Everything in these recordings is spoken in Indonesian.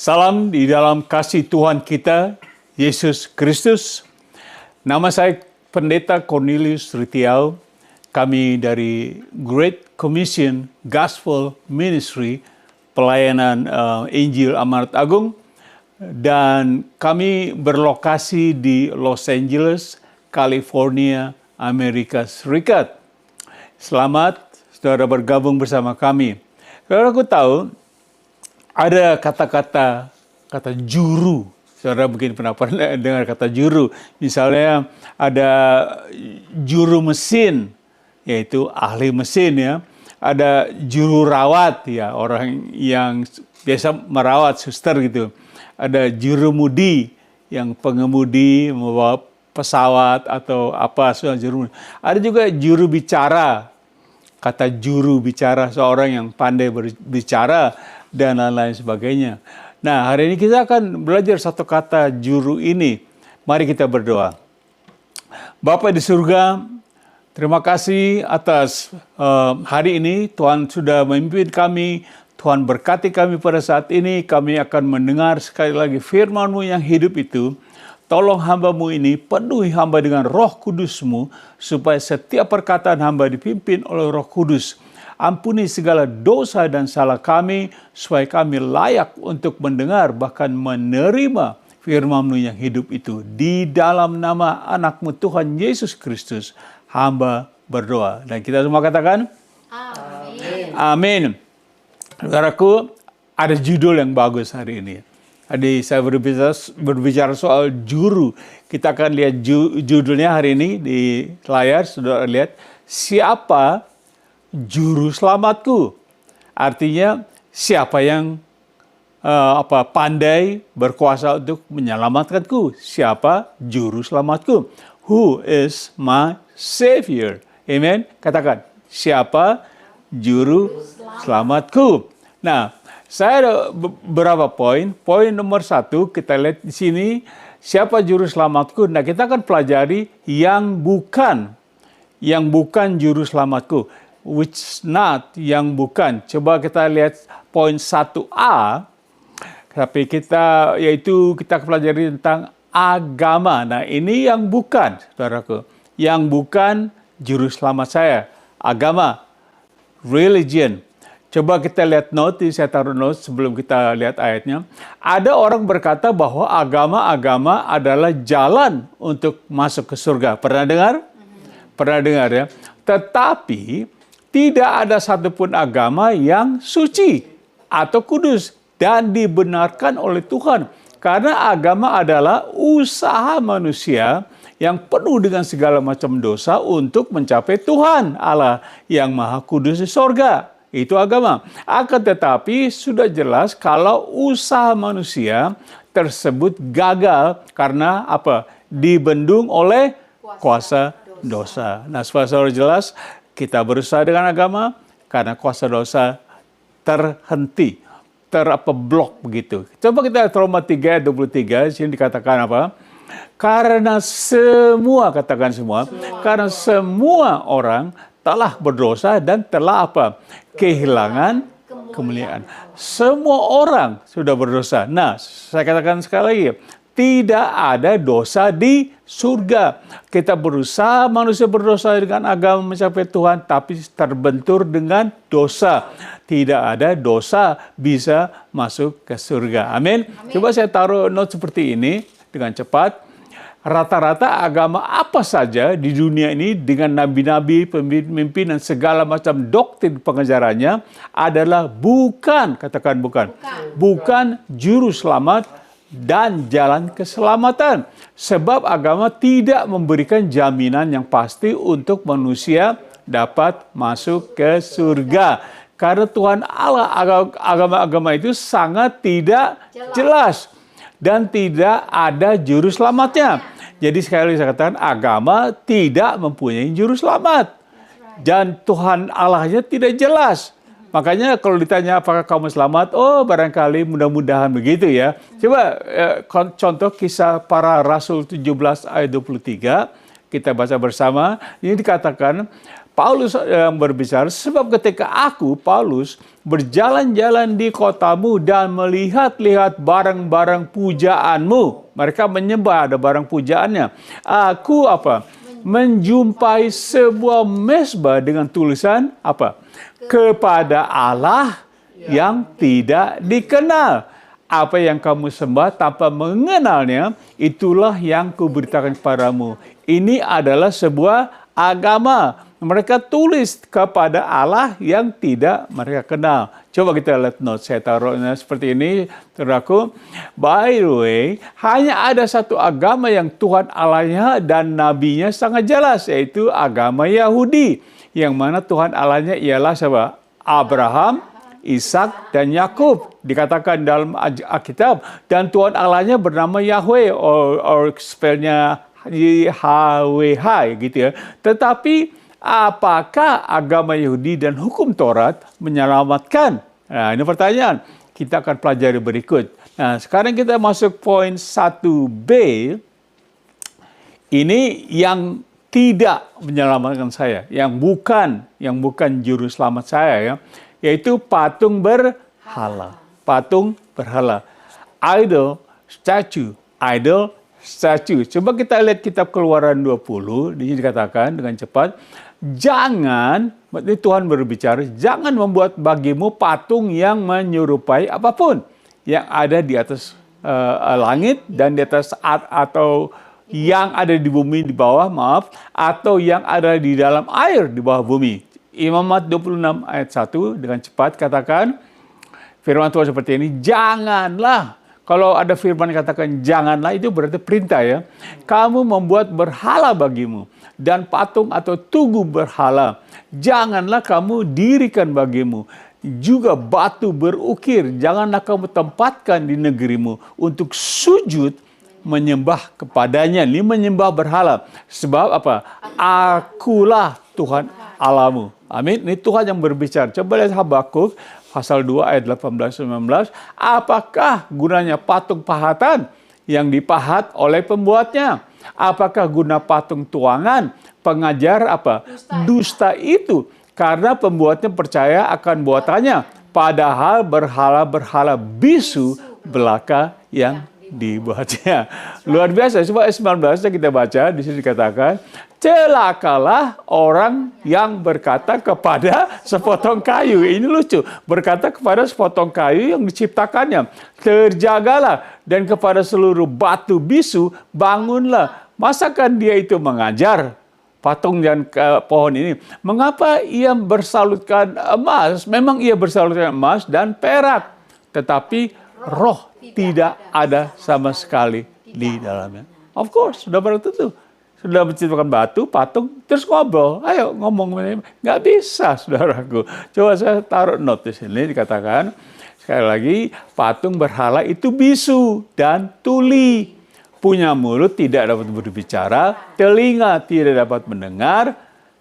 Salam di dalam kasih Tuhan kita, Yesus Kristus. Nama saya Pendeta Cornelius Ritiau. Kami dari Great Commission Gospel Ministry, pelayanan Injil Amanat Agung. Dan kami berlokasi di Los Angeles, California, Amerika Serikat. Selamat saudara bergabung bersama kami. Kalau aku tahu, ada kata juru. Saudara mungkin pernah dengar kata juru. Misalnya ada juru mesin, yaitu ahli mesin ya. Ada juru rawat ya, orang yang biasa merawat, suster gitu. Ada juru mudi, yang pengemudi membawa pesawat atau apa, juru. Ada juga juru bicara. Kata juru bicara, seorang yang pandai berbicara dan lain-lain sebagainya. Nah, hari ini kita akan belajar satu kata juru ini. Mari kita berdoa. Bapa di surga, terima kasih atas hari ini. Tuhan sudah memimpin kami. Tuhan berkati kami pada saat ini. Kami akan mendengar sekali lagi firman-Mu yang hidup itu. Tolong hamba-Mu ini, penuhi hamba dengan Roh Kudus-Mu, supaya setiap perkataan hamba dipimpin oleh Roh Kudus. Ampuni segala dosa dan salah kami, supaya kami layak untuk mendengar, bahkan menerima firman-Mu yang hidup itu. Di dalam nama anak-Mu Tuhan Yesus Kristus, hamba berdoa. Dan kita semua katakan, Amin. Amin. Saudaraku, ada judul yang bagus hari ini. Tadi saya berbicara soal juru. Kita akan lihat judulnya hari ini di layar. Sudah lihat, siapa juru selamatku? Artinya siapa yang pandai berkuasa untuk menyelamatkanku? Siapa juru selamatku? Who is my savior? Amen. Katakan, siapa juru selamatku? Nah, saya ada beberapa poin. Poin nomor 1, kita lihat di sini, siapa juru selamatku? Nah, kita akan pelajari yang bukan juru selamatku. Which not, yang bukan. Coba kita lihat poin 1A. Tapi kita pelajari tentang agama. Nah, ini yang bukan, saudaraku. Yang bukan juru selamat saya. Agama, religion. Coba kita lihat note, saya taruh note sebelum kita lihat ayatnya. Ada orang berkata bahwa agama adalah jalan untuk masuk ke surga. Pernah dengar? Pernah dengar ya? Tetapi tidak ada satupun agama yang suci atau kudus dan dibenarkan oleh Tuhan. Karena agama adalah usaha manusia yang penuh dengan segala macam dosa untuk mencapai Tuhan Allah yang Maha Kudus di sorga. Itu agama. Akan tetapi sudah jelas kalau usaha manusia tersebut gagal karena apa? Dibendung oleh kuasa dosa. Nah, supaya selalu jelas, kita berusaha dengan agama karena kuasa dosa terhenti, blok begitu. Coba kita lihat Roma 3 ayat 23, di sini dikatakan apa? Karena semua, katakan semua, karena semua orang telah berdosa dan telah apa? Kehilangan kemuliaan. Semua orang sudah berdosa. Nah, saya katakan sekali lagi, tidak ada dosa di surga. Kita berusaha, manusia berdosa dengan agama mencapai Tuhan, tapi terbentur dengan dosa. Tidak ada dosa bisa masuk ke surga. Amin. Coba saya taruh note seperti ini dengan cepat. Rata-rata agama apa saja di dunia ini dengan nabi-nabi, pemimpin dan segala macam doktrin pengajarannya adalah bukan juru selamat dan jalan keselamatan. Sebab agama tidak memberikan jaminan yang pasti untuk manusia dapat masuk ke surga. Karena Tuhan Allah, agama-agama itu sangat tidak jelas. Dan tidak ada juru selamatnya. Jadi sekali lagi saya katakan, agama tidak mempunyai juru selamat. Dan Tuhan Allahnya tidak jelas. Makanya kalau ditanya apakah kamu selamat, barangkali mudah-mudahan begitu ya. Coba contoh kisah para Rasul 17 ayat 23, kita baca bersama. Ini dikatakan, Paulus yang berbicara, sebab ketika aku, Paulus, berjalan-jalan di kotamu dan melihat-lihat barang-barang pujaanmu. Mereka menyembah, ada barang pujaannya. Aku apa? Menjumpai sebuah mezbah dengan tulisan apa? Kepada Allah yang tidak dikenal. Apa yang kamu sembah tanpa mengenalnya, itulah yang kuberitakan kepadamu. Ini adalah sebuah agama. Mereka tulis kepada Allah yang tidak mereka kenal. Coba kita lihat note, saya taruhnya seperti ini, saudaraku. By the way, hanya ada satu agama yang Tuhan Allahnya dan Nabinya sangat jelas, yaitu agama Yahudi. Yang mana Tuhan Allahnya ialah siapa? Abraham, Ishak dan Yakub, dikatakan dalam Alkitab, dan Tuhan Allahnya bernama Yahweh, or spellnya YHWH gitu ya. Tetapi apakah agama Yahudi dan hukum Taurat menyelamatkan? Nah, ini pertanyaan. Kita akan pelajari berikut. Nah, sekarang kita masuk poin 1B. Ini yang tidak menyelamatkan saya, yang bukan juru selamat saya ya. Yaitu patung berhala. Patung berhala. Idol, statue. Idol, statue. Coba kita lihat kitab Keluaran 20. Di sini dikatakan dengan cepat. Jangan, ini Tuhan berbicara, jangan membuat bagimu patung yang menyerupai apapun. Yang ada di atas langit dan di atas atau yang ada di bumi di bawah, atau yang ada di dalam air di bawah bumi. Imamat 26 ayat 1 dengan cepat katakan, firman Tuhan seperti ini, janganlah. Kalau ada firman katakan janganlah, itu berarti perintah ya. Kamu membuat berhala bagimu dan patung atau tugu berhala. Janganlah kamu dirikan bagimu. Juga batu berukir, janganlah kamu tempatkan di negerimu untuk sujud menyembah kepadanya. Ini menyembah berhala. Sebab apa? Akulah Tuhan Allahmu. Amin. Ini Tuhan yang berbicara. Coba lihat Habakuk pasal 2 ayat 18-19. Apakah gunanya patung pahatan yang dipahat oleh pembuatnya? Apakah guna patung tuangan? Pengajar apa? Dusta itu. Karena pembuatnya percaya akan buatannya. Padahal berhala-berhala bisu belaka yang dibuatnya. Luar biasa. Coba ayat 19 kita baca. Di sini dikatakan, celakalah orang yang berkata kepada sepotong kayu. Ini lucu. Berkata kepada sepotong kayu yang diciptakannya. Terjagalah. Dan kepada seluruh batu bisu, bangunlah. Masakan dia itu mengajar patung dan pohon ini? Mengapa ia bersalutkan emas? Memang ia bersalutkan emas dan perak. Tetapi roh tidak ada sama sekali di dalamnya. Of course, sudah barang tentu. Sudah menciptakan batu, patung, terus ngobrol. Ayo ngomong. Nggak bisa, saudaraku. Coba saya taruh note di sini, dikatakan. Sekali lagi, patung berhala itu bisu dan tuli. Punya mulut tidak dapat berbicara, telinga tidak dapat mendengar,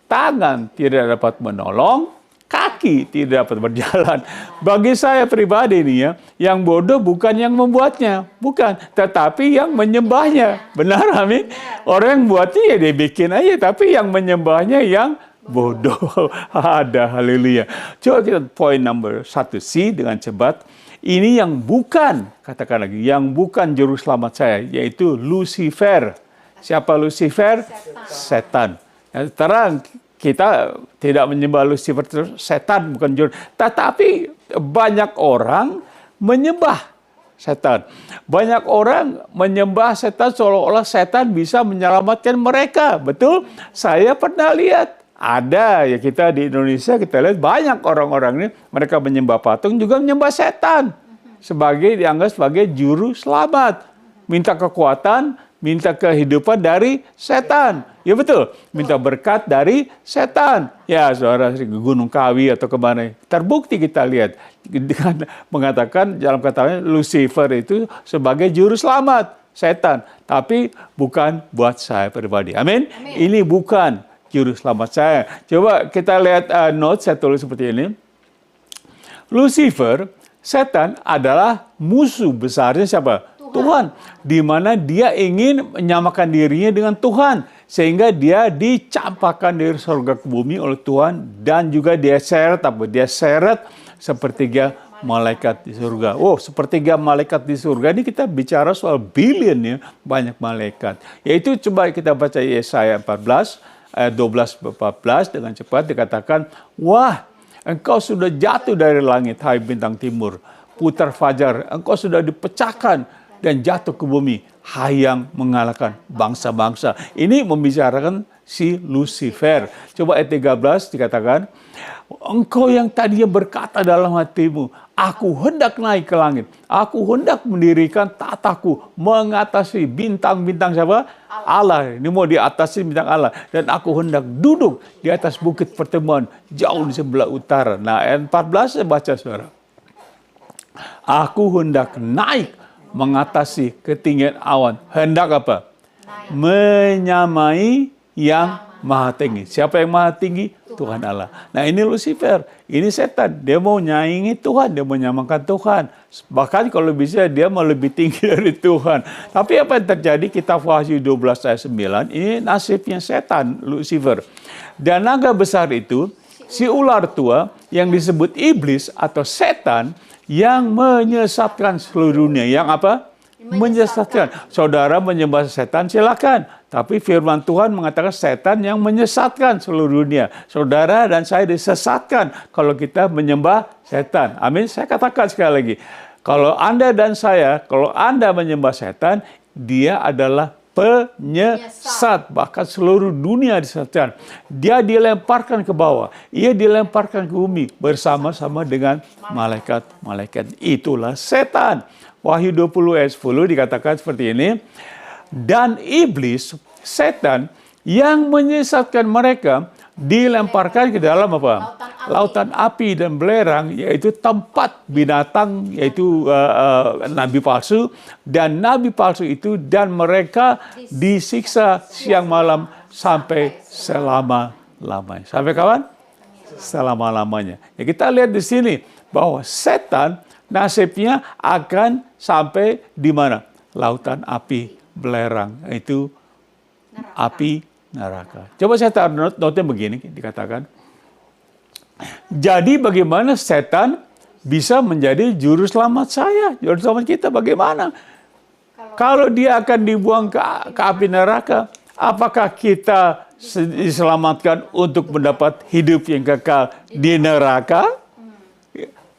tangan tidak dapat menolong, kaki tidak dapat berjalan. Bagi saya pribadi nih ya, yang bodoh bukan yang membuatnya, bukan, tetapi yang menyembahnya. Benar, amin. Orang yang buatnya ya dia bikin aja, tapi yang menyembahnya yang bodoh. Ada, haleluya. Coba kita poin number 1C dengan cepat. Ini yang bukan, katakan lagi, yang bukan juru selamat saya, yaitu Lucifer. Siapa Lucifer? Setan. Ya, terang, kita tidak menyembah Lucifer, setan bukan juru. Tetapi banyak orang menyembah setan. Banyak orang menyembah setan seolah-olah setan bisa menyelamatkan mereka. Betul? Saya pernah lihat. Ada ya, kita di Indonesia kita lihat banyak orang-orang ini, mereka menyembah patung juga menyembah setan sebagai dianggap sebagai juru selamat, minta kekuatan, minta kehidupan dari setan. Ya betul, minta berkat dari setan. Ya saudara, ke Gunung Kawi atau kemana, terbukti kita lihat dengan mengatakan dalam katanya Lucifer itu sebagai juru selamat setan, tapi bukan buat saya pribadi. Amin. Ini bukan juru selamat saya. Coba kita lihat note, saya tulis seperti ini. Lucifer, setan adalah musuh besarnya siapa? Tuhan. Di mana dia ingin menyamakan dirinya dengan Tuhan. Sehingga dia dicampakkan dari surga ke bumi oleh Tuhan, dan juga dia seret sepertiga malaikat di surga. Oh, sepertiga malaikat di surga ini kita bicara soal billion ya, banyak malaikat. Yaitu coba kita baca Yesaya 14 ayat 12-14 dengan cepat dikatakan, wah, engkau sudah jatuh dari langit, hai bintang timur, putar fajar, engkau sudah dipecahkan dan jatuh ke bumi, hai yang mengalahkan bangsa-bangsa. Ini membicarakan si Lucifer. Coba ayat 13 dikatakan, engkau yang tadinya berkata dalam hatimu, aku hendak naik ke langit, aku hendak mendirikan tataku mengatasi bintang-bintang siapa? Allah. Ini mau diatasi bintang Allah. Dan aku hendak duduk di atas bukit pertemuan jauh di sebelah utara. Nah, ayat 14 saya baca saudara. Aku hendak naik mengatasi ketinggian awan. Hendak apa? Menyamai yang maha tinggi. Siapa yang maha tinggi? Tuhan Allah. Nah, ini Lucifer, ini setan. Dia mau nyaingi Tuhan, dia mau menyamakan Tuhan. Bahkan kalau bisa dia mau lebih tinggi dari Tuhan. Tapi apa yang terjadi? Kitab Wahyu 12 ayat 9, ini nasibnya setan, Lucifer. Dan naga besar itu, si ular tua yang disebut iblis atau setan, yang menyesatkan seluruh dunia. Yang apa? Menyesatkan. Saudara menyembah setan, silakan. Tapi firman Tuhan mengatakan setan yang menyesatkan seluruh dunia. Saudara dan saya disesatkan kalau kita menyembah setan. Amin. Saya katakan sekali lagi. Kalau Anda dan saya, kalau Anda menyembah setan, dia adalah penyesat. Bahkan seluruh dunia disesatkan. Dia dilemparkan ke bawah. Ia dilemparkan ke bumi bersama-sama dengan malaikat-malaikat. Itulah setan. Wahyu 20 ayat 10 dikatakan seperti ini. Dan iblis, setan, yang menyesatkan mereka, dilemparkan ke dalam apa? Lautan api dan belerang, yaitu tempat binatang, yaitu nabi palsu. Dan nabi palsu itu, dan mereka disiksa siang malam sampai selama-lamanya. Sampai kapan? Selama-lamanya. Ya, kita lihat di sini bahwa setan nasibnya akan sampai di mana? Lautan api belerang, itu api neraka. Coba saya taruh notnya begini, dikatakan. Jadi bagaimana setan bisa menjadi juru selamat saya, juru selamat kita, bagaimana? Kalau dia akan dibuang ke api neraka, apakah kita diselamatkan untuk mendapat hidup yang kekal di neraka?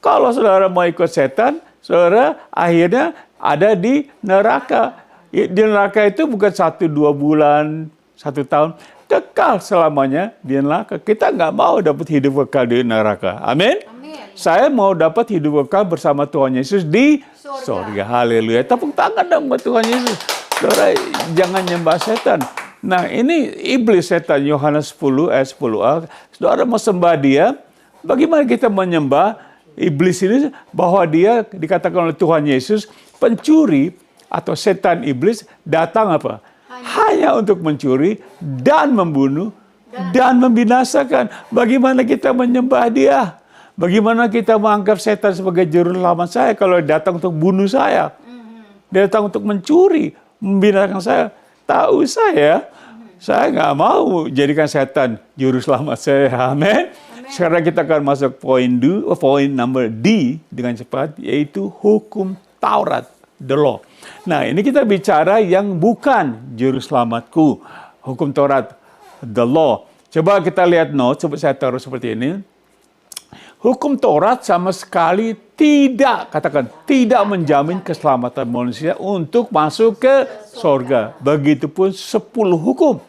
Kalau saudara mau ikut setan, saudara akhirnya ada di neraka. Di neraka itu bukan 1-2 bulan, 1 tahun. Kekal selamanya di neraka. Kita nggak mau dapat hidup kekal di neraka. Amin? Saya mau dapat hidup kekal bersama Tuhan Yesus di surga. Haleluya. Tepuk tangan dong buat Tuhan Yesus. Saudara, jangan nyembah setan. Nah, ini iblis setan, Yohanes 10 ayat 10a. Saudara mau sembah dia, bagaimana kita menyembah iblis ini? Bahwa dia dikatakan oleh Tuhan Yesus, pencuri atau setan iblis datang apa? Hanya untuk mencuri dan membunuh dan membinasakan. Bagaimana kita menyembah dia? Bagaimana kita menganggap setan sebagai juru selamat saya kalau datang untuk bunuh saya? Dia datang untuk mencuri, membinasakan saya. Tahu saya nggak mau jadikan setan juru selamat saya. Amin. Sekarang kita akan masuk poin number D dengan cepat, yaitu hukum Taurat, the law. Nah, ini kita bicara yang bukan juru selamatku, hukum Taurat, the law. Coba kita lihat coba saya taruh seperti ini. Hukum Taurat sama sekali tidak menjamin keselamatan manusia untuk masuk ke surga. Begitupun 10 hukum.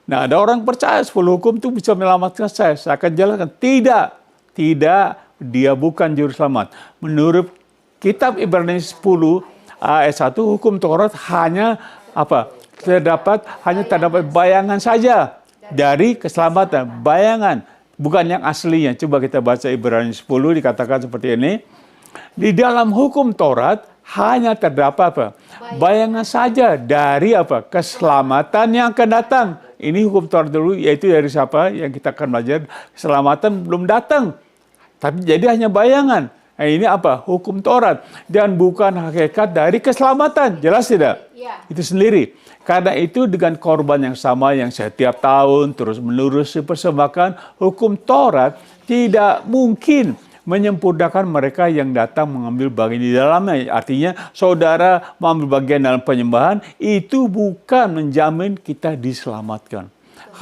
Nah, ada orang percaya 10 hukum itu bisa menyelamatkan saya. Saya akan jelaskan. Tidak, dia bukan juru selamat. Menurut kitab Ibrani 10 ayat 1, hukum Taurat hanya terdapat bayangan saja dari keselamatan. Bayangan, bukan yang aslinya. Coba kita baca Ibrani 10, dikatakan seperti ini. Di dalam hukum Taurat hanya terdapat bayangan saja dari keselamatan yang akan datang. Ini hukum Taurat dulu, yaitu dari siapa yang kita akan belajar. Keselamatan belum datang, tapi jadi hanya bayangan. Nah, ini hukum Taurat dan bukan hakikat dari keselamatan. Jelas tidak? Itu sendiri. Karena itu dengan korban yang sama yang setiap tahun terus-menerus dipersembahkan, hukum Taurat tidak mungkin menyempurnakan mereka yang datang mengambil bagian di dalamnya. Artinya, saudara mengambil bagian dalam penyembahan, itu bukan menjamin kita diselamatkan.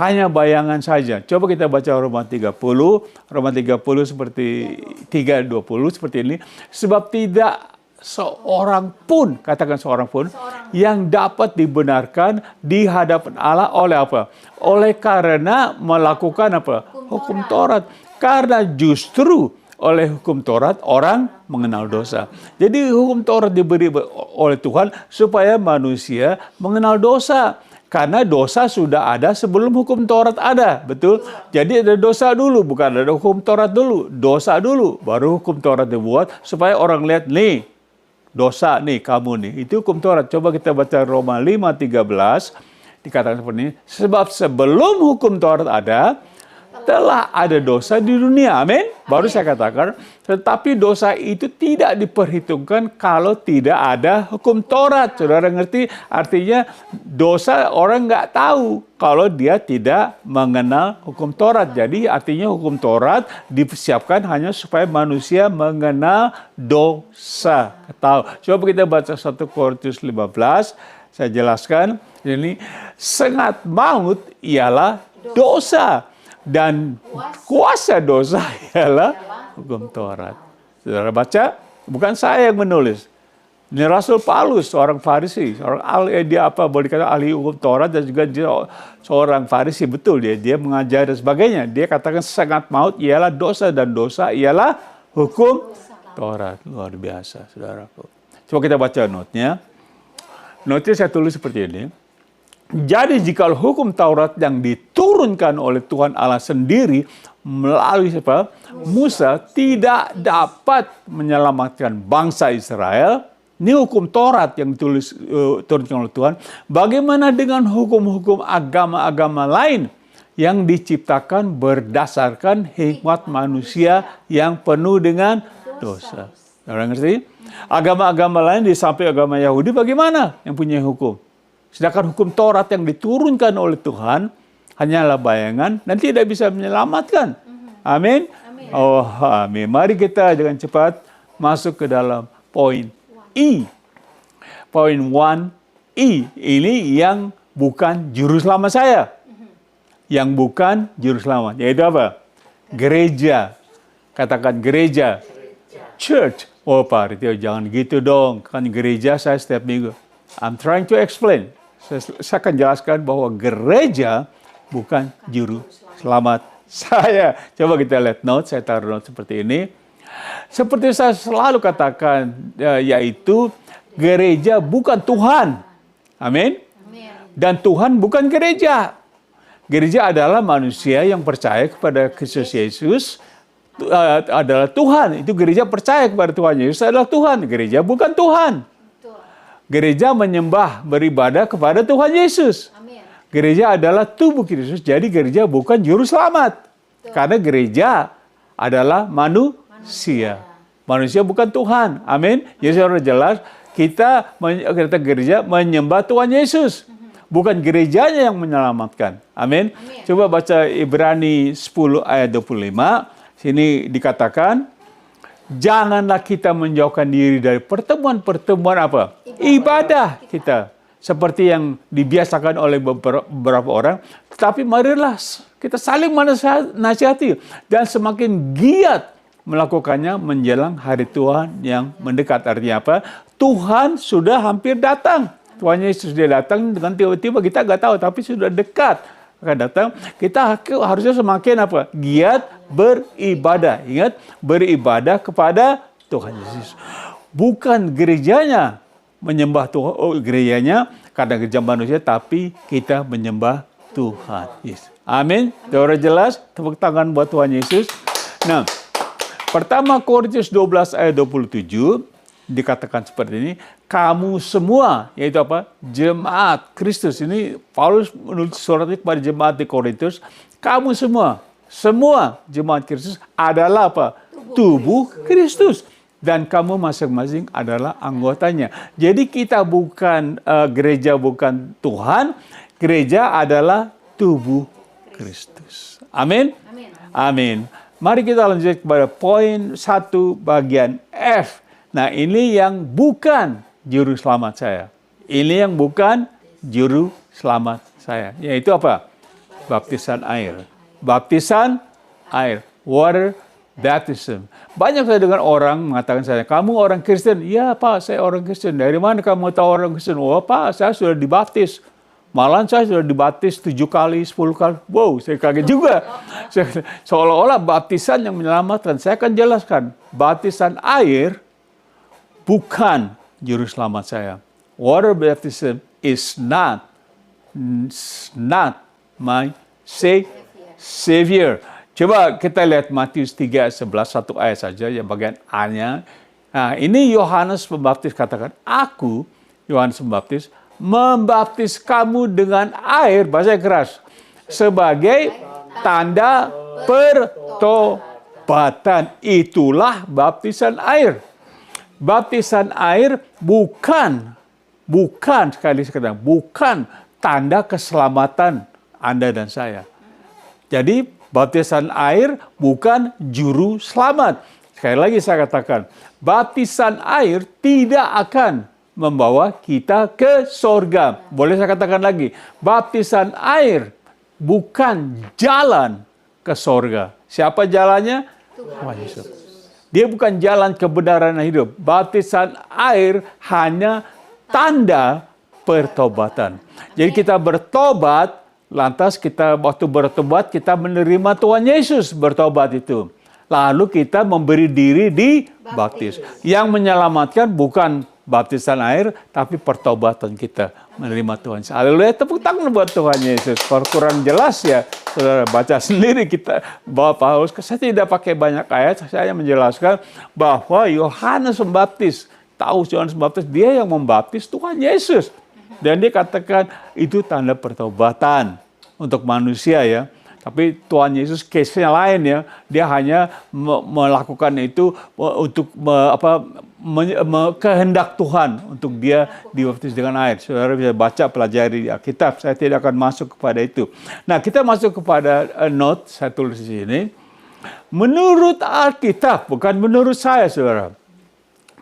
Hanya bayangan saja. Coba kita baca Roma 30 seperti 3:20 seperti ini. Sebab tidak seorang pun, katakan seorang pun, yang dapat dibenarkan di hadapan Allah oleh apa? Oleh karena melakukan apa? Hukum Taurat. Karena justru oleh hukum Taurat orang mengenal dosa. Jadi hukum Taurat diberi oleh Tuhan supaya manusia mengenal dosa. Karena dosa sudah ada sebelum hukum Taurat ada, betul? Jadi ada dosa dulu, bukan ada hukum Taurat dulu. Dosa dulu, baru hukum Taurat dibuat supaya orang lihat, nih, dosa nih kamu nih. Itu hukum Taurat. Coba kita baca Roma 5:13, dikatakan seperti ini. Sebab sebelum hukum Taurat ada, telah ada dosa di dunia. Amin. Baru saya katakan, tetapi dosa itu tidak diperhitungkan kalau tidak ada hukum Taurat. Saudara ngerti? Artinya dosa orang nggak tahu kalau dia tidak mengenal hukum Taurat. Jadi artinya hukum Taurat disiapkan hanya supaya manusia mengenal dosa. Tahu. Coba kita baca 1 Korintus 15. Saya jelaskan. Ini sengat maut ialah dosa. Dan kuasa dosa ialah hukum Taurat. Saudara baca, bukan saya yang menulis. Ini Rasul Paulus, seorang Farisi, seorang dia boleh dikatakan ahli hukum Taurat dan juga dia seorang Farisi, betul dia mengajar dan sebagainya. Dia katakan sengat maut ialah dosa dan dosa ialah hukum Taurat. Luar biasa, saudaraku. Coba kita baca notnya. Notnya saya tulis seperti ini. Jadi jika hukum Taurat yang diturunkan oleh Tuhan Allah sendiri melalui siapa? Musa tidak dapat menyelamatkan bangsa Israel. Ini hukum Taurat yang diturunkan oleh Tuhan. Bagaimana dengan hukum-hukum agama-agama lain yang diciptakan berdasarkan hikmat manusia yang penuh dengan dosa? Orang ngerti? Agama-agama lain di samping agama Yahudi bagaimana yang punya hukum? Sedangkan hukum Taurat yang diturunkan oleh Tuhan hanyalah bayangan dan tidak bisa menyelamatkan. Amin. Oh, amin. Mari kita dengan cepat masuk ke dalam poin I. Poin 1I. Ini yang bukan juru selamat saya. Yang bukan juru selamat. Yaitu apa? Gereja. Katakan gereja. Church. Oh Pak Ritio, jangan gitu dong. Kan gereja saya setiap minggu. I'm trying to explain. Saya akan jelaskan bahwa gereja bukan juru selamat saya. Coba kita lihat note, saya taruh note seperti ini. Seperti saya selalu katakan, yaitu gereja bukan Tuhan. Amin. Dan Tuhan bukan gereja. Gereja adalah manusia yang percaya kepada Kristus Yesus adalah Tuhan. Itu gereja percaya kepada Tuhan Yesus adalah Tuhan. Gereja bukan Tuhan. Gereja menyembah, beribadah kepada Tuhan Yesus. Amin. Gereja adalah tubuh Kristus, jadi gereja bukan juru selamat. Betul. Karena gereja adalah manusia. Manusia bukan Tuhan. Amin. Jadi sudah jelas, kita gereja menyembah Tuhan Yesus. Bukan gerejanya yang menyelamatkan. Amin. Coba baca Ibrani 10 ayat 25. Sini dikatakan, janganlah kita menjauhkan diri dari pertemuan-pertemuan apa? Ibadah kita. Seperti yang dibiasakan oleh beberapa orang. Tetapi marilah kita saling menasihati. Dan semakin giat melakukannya menjelang hari Tuhan yang mendekat. Artinya apa? Tuhan sudah hampir datang. Tuhan Yesus dia datang dengan tiba-tiba kita nggak tahu. Tapi sudah dekat akan datang. Kita harusnya semakin apa? Giat beribadah. Ingat, beribadah kepada Tuhan Yesus. Bukan gerejanya menyembah Tuhan, gerejanya karena gereja manusia, tapi kita menyembah Tuhan Yesus. Amin. Sudah jelas? Tepuk tangan buat Tuhan Yesus. Nah, pertama Korintus 12 ayat 27 dikatakan seperti ini, kamu semua, yaitu apa? Jemaat Kristus. Ini Paulus menulis suratnya kepada jemaat di Korintus. Kamu semua jemaat Kristus adalah apa? Tubuh Kristus. dan kamu masing-masing adalah anggotanya. Jadi kita bukan gereja, bukan Tuhan. Gereja adalah tubuh Kristus. Amin? Amin. Mari kita lanjut kepada poin 1 bagian F. Nah, ini yang bukan juru selamat saya. Ini yang bukan juru selamat saya. Yaitu apa? Baptisan air. Baptisan air. Water baptism. Banyak saya dengar orang mengatakan saya, kamu orang Kristen? Ya Pak, saya orang Kristen. Dari mana kamu tahu orang Kristen? Oh Pak, saya sudah dibaptis. Malahan saya sudah dibaptis 7 kali, 10 kali. Wow, saya kaget juga. Seolah-olah baptisan yang menyelamatkan. Saya akan jelaskan. Baptisan air bukan juru selamat saya. Water baptism is not my Savior. Coba kita lihat Matius 3, 11, satu ayat saja yang bagian A-nya. Nah, ini Yohanes Pembaptis katakan, aku, Yohanes Pembaptis, membaptis kamu dengan air, bahasa keras, sebagai tanda pertobatan. Itulah baptisan air. Baptisan air bukan tanda keselamatan Anda dan saya. Jadi baptisan air bukan juru selamat. Sekali lagi saya katakan, baptisan air tidak akan membawa kita ke sorga. Boleh saya katakan lagi, baptisan air bukan jalan ke sorga. Siapa jalannya? Tuhan Yesus. Dia bukan jalan kebenaran dan hidup. Baptisan air hanya tanda pertobatan. Jadi kita bertobat, lantas kita waktu bertobat kita menerima Tuhan Yesus bertobat itu. Lalu kita memberi diri dibaptis. Yang menyelamatkan bukan baptisan air, tapi pertobatan kita menerima Tuhan Yesus. Haleluya, tepuk tangan buat Tuhan Yesus. Kalau kurang jelas ya, saudara baca sendiri kita bahwa Paulus. Saya tidak pakai banyak ayat, saya menjelaskan bahwa Yohanes Pembaptis, tahu Yohanes Pembaptis, dia yang membaptis Tuhan Yesus. Dan dia katakan itu tanda pertobatan untuk manusia ya. Tapi Tuhan Yesus case-nya lain ya. Dia hanya melakukan itu untuk kehendak Tuhan untuk dia dibaptis dengan air. Saudara bisa baca, pelajari di Alkitab. Saya tidak akan masuk kepada itu. Nah, kita masuk kepada note, saya tulis di sini. Menurut Alkitab, bukan menurut saya, saudara.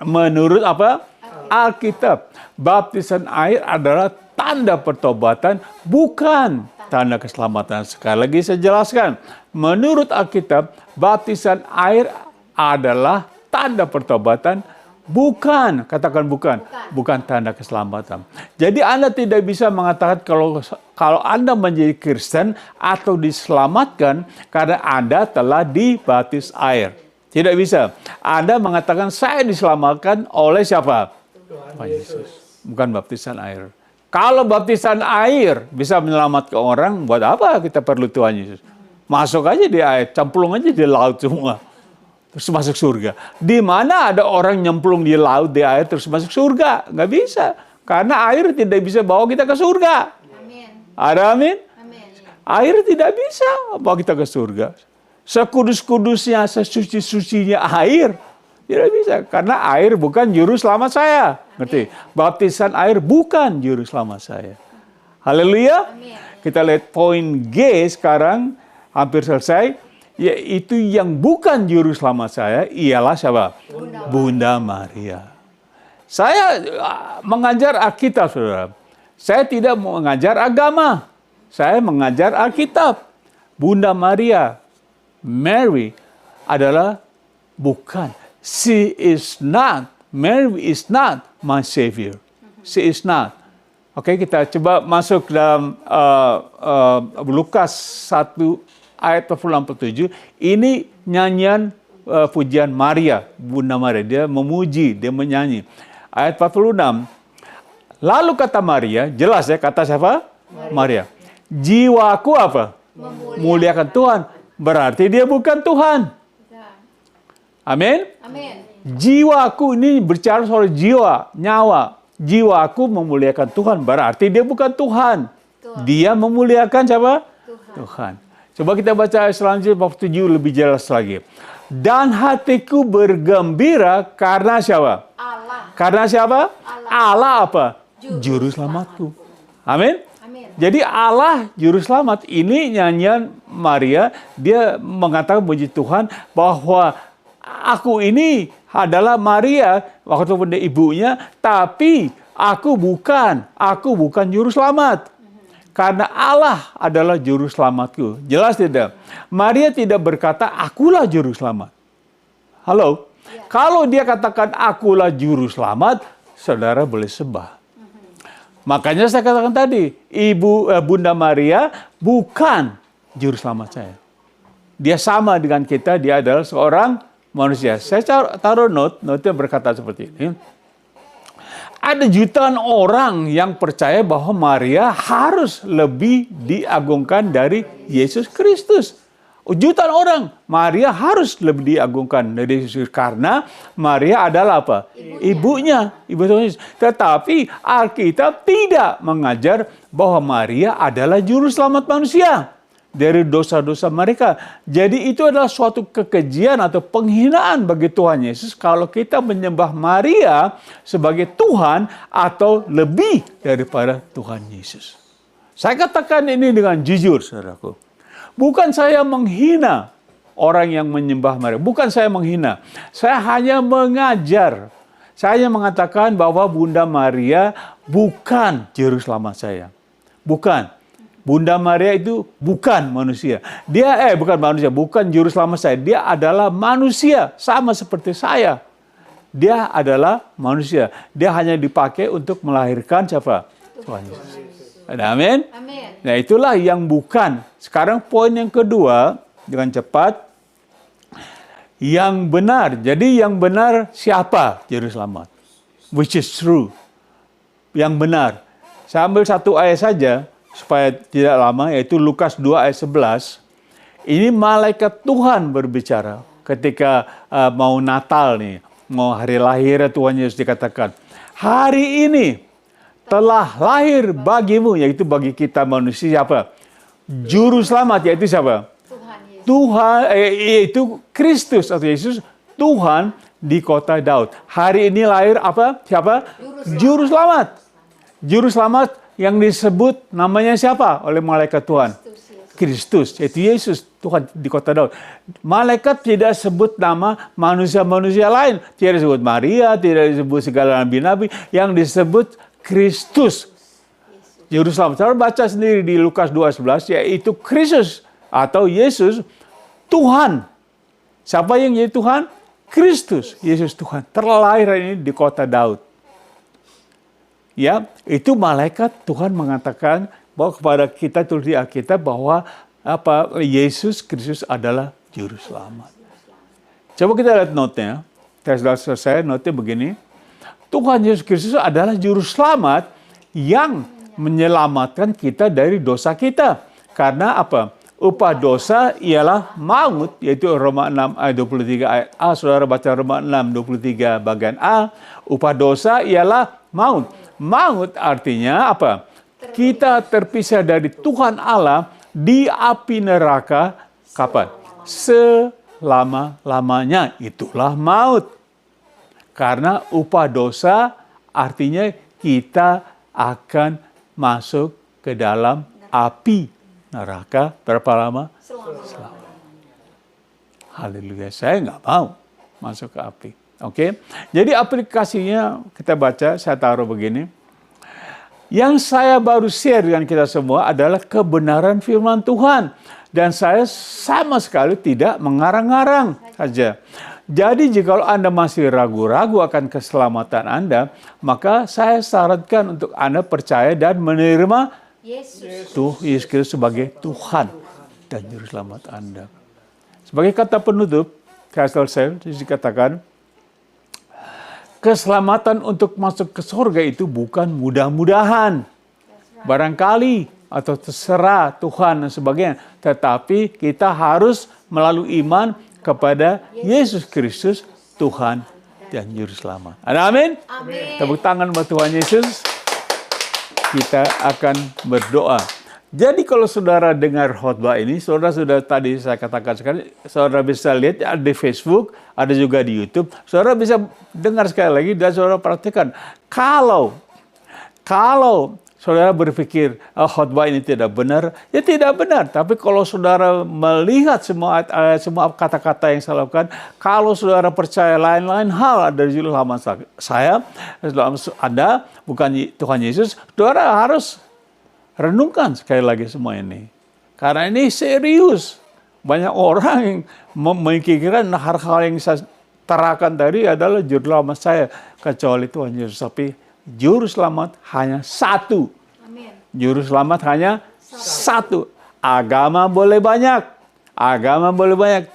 Menurut apa? Alkitab. Baptisan air adalah tanda pertobatan, bukan tanda keselamatan. Sekali lagi saya jelaskan. Menurut Alkitab, baptisan air adalah tanda pertobatan, bukan, katakan bukan tanda keselamatan. Jadi Anda tidak bisa mengatakan kalau Anda menjadi Kristen atau diselamatkan karena Anda telah dibaptis air. Tidak bisa. Anda mengatakan saya diselamatkan oleh siapa? Tuhan Yesus. Bukan baptisan air. Kalau baptisan air bisa menyelamatkan orang, buat apa kita perlu Tuhan Yesus? Masuk aja di air, cemplung aja di laut semua. Terus masuk surga. Di mana ada orang nyemplung di laut, di air, terus masuk surga? Nggak bisa. Karena air tidak bisa bawa kita ke surga. Amin. Ada amin? Amin. Air tidak bisa bawa kita ke surga. Sekudus-kudusnya, sesuci-sucinya air, tidak bisa. Karena air bukan juru selamat saya. Ngerti? Baptisan air bukan juru selamat saya. Haleluya. Kita lihat poin G sekarang, hampir selesai. Yaitu yang bukan juru selamat saya, ialah siapa? Bunda Maria. Saya mengajar Alkitab, saudara. Saya tidak mengajar agama. Saya mengajar Alkitab. Bunda Maria, Mary, adalah bukan. Mary is not my Savior. She is not. Oke, kita coba masuk dalam Lukas 1 ayat 47. Ini nyanyian pujian Maria, Bunda Maria. Dia memuji, dia menyanyi. Ayat 46. Lalu kata Maria, jelas ya, kata siapa? Maria. Jiwaku apa? Memuliakan Tuhan. Berarti dia bukan Tuhan. Amin? Amin. Jiwaku, ini bicara soal jiwa, nyawa. Jiwaku memuliakan Tuhan, berarti dia bukan Tuhan. Dia memuliakan siapa? Tuhan. Coba kita baca selanjutnya bab 7 lebih jelas lagi. Dan hatiku bergembira karena siapa? Allah. Karena siapa? Allah. Allah apa? Juru Juru selamatku. Amin. Amin. Jadi Allah Juru Selamat. Ini nyanyian Maria. Dia mengatakan puji Tuhan bahwa aku ini adalah Maria, waktu pada ibunya, tapi aku bukan Juru Selamat. Karena Allah adalah Juru Selamatku. Jelas tidak? Maria tidak berkata, akulah Juru Selamat. Halo? Ya. Kalau dia katakan, akulah Juru Selamat, saudara boleh sembah. Makanya saya katakan tadi, Bunda Maria bukan Juru Selamat saya. Dia sama dengan kita, dia adalah seorang manusia. Saya taruh note berkata seperti ini. Ada jutaan orang yang percaya bahwa Maria harus lebih diagungkan dari Yesus Kristus. Jutaan orang, Maria harus lebih diagungkan dari Yesus karena Maria adalah apa? Ibunya, ibu Tuhan Yesus. Tetapi Alkitab tidak mengajar bahwa Maria adalah juru selamat manusia dari dosa-dosa mereka. Jadi itu adalah suatu kekejian atau penghinaan bagi Tuhan Yesus kalau kita menyembah Maria sebagai Tuhan atau lebih daripada Tuhan Yesus. Saya katakan ini dengan jujur, saudaraku. Bukan saya menghina orang yang menyembah Maria. Bukan saya menghina. Saya hanya mengajar. Saya mengatakan bahwa Bunda Maria bukan juru selamat saya. Bukan. Bunda Maria itu bukan manusia. Dia bukan manusia, bukan juru selamat saya. Dia adalah manusia, sama seperti saya. Dia adalah manusia. Dia hanya dipakai untuk melahirkan siapa? Tuhan Yesus. Amin. Amin. Nah, itulah yang bukan. Sekarang poin yang kedua, dengan cepat. Yang benar. Jadi yang benar siapa juru selamat? Which is true. Yang benar. Saya ambil satu ayat saja supaya tidak lama, yaitu Lukas 2 ayat 11. Ini malaikat Tuhan berbicara ketika mau Natal nih, mau hari lahir Tuhan Yesus dikatakan, hari ini telah lahir bagimu, yaitu bagi kita manusia siapa? Juru selamat, yaitu siapa? Tuhan, yaitu Kristus atau Yesus, Tuhan di kota Daud. Hari ini lahir apa? Siapa? Juru selamat. Juru selamat yang disebut namanya siapa oleh malaikat Tuhan? Kristus, yaitu Yesus, Tuhan di kota Daud. Malaikat tidak sebut nama manusia-manusia lain. Tidak disebut Maria, tidak disebut segala nabi-nabi. Yang disebut Kristus. Juru selamat. Saya baca sendiri di Lukas 2:11, yaitu Kristus atau Yesus, Tuhan. Siapa yang jadi Tuhan? Kristus, Yesus Tuhan. Terlahir ini di kota Daud. Ya, itu malaikat Tuhan mengatakan bahwa kepada kita tulis di Alkitab bahwa Yesus Kristus adalah juru selamat. Coba kita lihat notenya. Saya sudah selesai, notnya begini. Tuhan Yesus Kristus adalah juru selamat yang menyelamatkan kita dari dosa kita. Karena apa? Upah dosa ialah maut, yaitu Roma 6 ayat 23 ayat A. Saudara baca Roma 6 23 bagian A. Upah dosa ialah maut. Maut artinya apa? Kita terpisah dari Tuhan Allah di api neraka kapan? Selama-lamanya. Itulah maut. Karena upah dosa artinya kita akan masuk ke dalam api neraka. Berapa lama? Selama. Haleluya. Saya nggak mau masuk ke api. Oke, jadi aplikasinya kita baca, saya taruh begini. Yang saya baru share dengan kita semua adalah kebenaran firman Tuhan. Dan saya sama sekali tidak mengarang-arang saja. Jadi jika Anda masih ragu-ragu akan keselamatan Anda, maka saya sarankan untuk Anda percaya dan menerima Yesus Kristus sebagai Tuhan dan Juru Selamat Anda. Sebagai kata penutup, saya selesai, dikatakan, keselamatan untuk masuk ke surga itu bukan mudah-mudahan, barangkali, atau terserah Tuhan dan sebagainya. Tetapi kita harus melalui iman kepada Yesus Kristus, Tuhan dan Juru Selamat. Amin? Amin. Tepuk tangan buat Tuhan Yesus. Kita akan berdoa. Jadi kalau saudara dengar khotbah ini, saudara sudah tadi saya katakan sekali, saudara bisa lihat ada di Facebook, ada juga di YouTube. Saudara bisa dengar sekali lagi dan saudara perhatikan. Kalau saudara berpikir khotbah ini tidak benar, ya tidak benar. Tapi kalau saudara melihat semua kata-kata yang saya lakukan, kalau saudara percaya lain-lain hal dari juru selamat saya, Anda bukan Tuhan Yesus, saudara harus renungkan sekali lagi semua ini. Karena ini serius. Banyak orang yang memikirkan hal-hal yang saya terangkan tadi adalah juru selamat saya. Kecuali Tuhan Yesus. Tapi juru selamat hanya satu. Amin. Juru selamat hanya satu. Agama boleh banyak.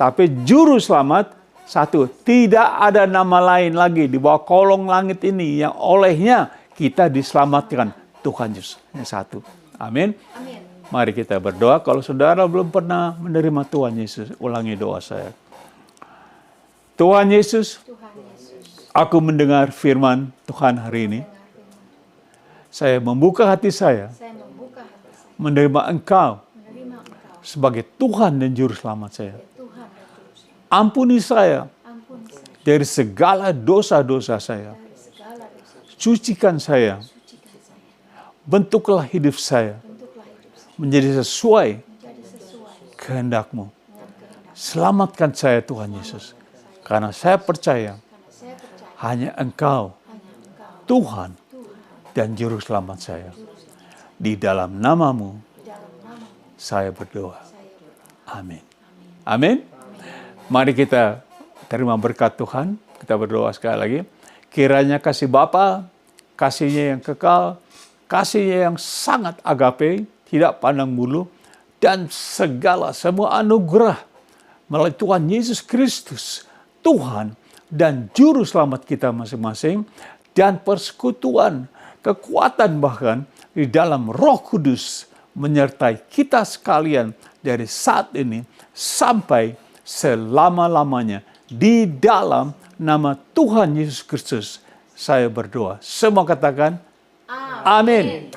Tapi juru selamat satu. Tidak ada nama lain lagi di bawah kolong langit ini yang olehnya kita diselamatkan. Tuhan Yesus hanya satu. Amin. Amin. Mari kita berdoa. Kalau saudara belum pernah menerima Tuhan Yesus, ulangi doa saya. Tuhan Yesus, aku mendengar firman Tuhan hari ini. Saya membuka hati saya menerima Engkau sebagai Tuhan dan Juru Selamat saya. Ampuni saya dari segala dosa-dosa saya. Sucikan saya. Bentuklah hidup saya menjadi sesuai kehendak-Mu. Selamatkan saya Tuhan Yesus. Karena saya percaya hanya Engkau, Tuhan dan Juru Selamat saya. Di dalam nama-Mu saya berdoa. Amin. Amin. Mari kita terima berkat Tuhan. Kita berdoa sekali lagi. Kiranya kasih Bapa, kasih-Nya yang kekal, kasih-Nya yang sangat agape, tidak pandang bulu, dan semua anugerah melalui Tuhan Yesus Kristus, Tuhan dan Juru Selamat kita masing-masing, dan persekutuan, kekuatan bahkan di dalam Roh Kudus menyertai kita sekalian dari saat ini sampai selama-lamanya. Di dalam nama Tuhan Yesus Kristus saya berdoa. Semua katakan amin.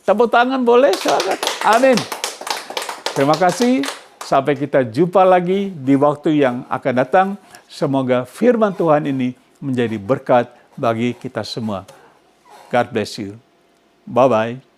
Tepuk tangan boleh? Silakan. Amin. Terima kasih. Sampai kita jumpa lagi di waktu yang akan datang. Semoga firman Tuhan ini menjadi berkat bagi kita semua. God bless you. Bye-bye.